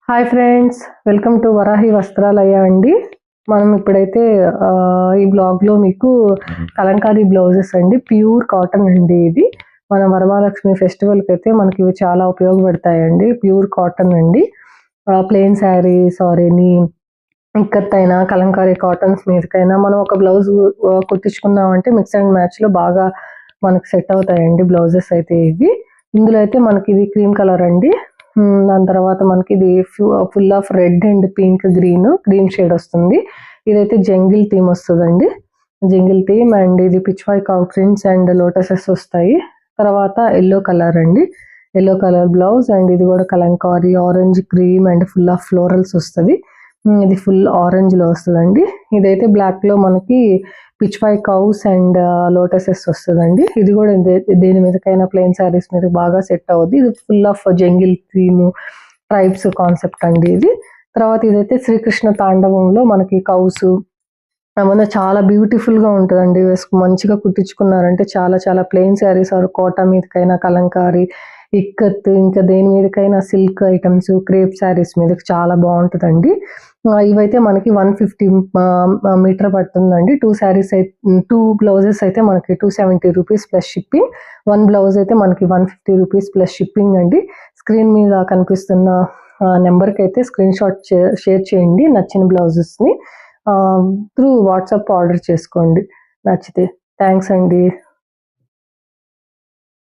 Hi friends, welcome to Varahi Vastralaya అండి. మనం ఇప్పుడైతే ఈ బ్లాగ్లో మీకు కలంకారీ బ్లౌజెస్ అండి, ప్యూర్ కాటన్ అండి. ఇది మన వరమహాలక్ష్మి ఫెస్టివల్కి అయితే మనకి ఇవి చాలా ఉపయోగపడతాయండి. ప్యూర్ కాటన్ అండి. ప్లెయిన్ శారీస్ ఆర్ ఎనీ ఇక్కత్తైనా కలంకారీ కాటన్స్ మీదకైనా మనం ఒక బ్లౌజ్ కుట్టించుకున్నామంటే మిక్స్ అండ్ మ్యాచ్లో బాగా మనకు సెట్ అవుతాయండి బ్లౌజెస్ అయితే ఇవి. ఇందులో అయితే మనకి ఇది క్రీమ్ కలర్ అండి. దాని తర్వాత మనకి ఇది full of red and pink green shade వస్తుంది. ఇదైతే జంగిల్ థీమ్ వస్తుందండి. జంగిల్ థీమ్ అండ్ ఇది Pichwai cow prints and lotuses వస్తాయి. తర్వాత ఎల్లో కలర్ అండి, ఎల్లో కలర్ బ్లౌజ్ అండ్ ఇది కూడా Kalamkari orange cream and full of florals వస్తుంది. ఇది ఫుల్ ఆరెంజ్ లో వస్తుందండి. ఇదైతే బ్లాక్ లో మనకి పిచ్వాయ్ కౌస్ అండ్ లోటసెస్ వస్తుందండి. ఇది కూడా దేని మీదకైనా ప్లెయిన్ శారీస్ మీద బాగా సెట్ అవుద్ది. ఇది full of jungle theme tribes concept అండి ఇది. తర్వాత ఇదైతే శ్రీకృష్ణ తాండవంలో మనకి కౌసు అవన్నీ చాలా బ్యూటిఫుల్ గా ఉంటుందండి. మంచిగా కుట్టించుకున్నారంటే చాలా చాలా ప్లెయిన్ శారీస్ ఆర్ కోటా మీదకైనా కలంకారీ ఇక్కత్ ఇంకా దేని మీదకైనా సిల్క్ ఐటమ్స్ క్రేప్ శారీస్ మీదకి చాలా బాగుంటుందండి. ఇవైతే మనకి 150 మీటర్ పడుతుందండి. 2 శారీస్ అయితే 2 బ్లౌజెస్ అయితే మనకి 270 రూపీస్ ప్లస్ షిప్పింగ్. 1 బ్లౌజ్ అయితే మనకి 150 రూపీస్ ప్లస్ షిప్పింగ్ అండి. స్క్రీన్ మీద కనిపిస్తున్న నెంబర్కి అయితే స్క్రీన్ షాట్ షేర్ చేయండి నచ్చిన బ్లౌజెస్ని. త్రూ వాట్సాప్ ఆర్డర్ చేసుకోండి నచ్చితే. థ్యాంక్స్ అండి.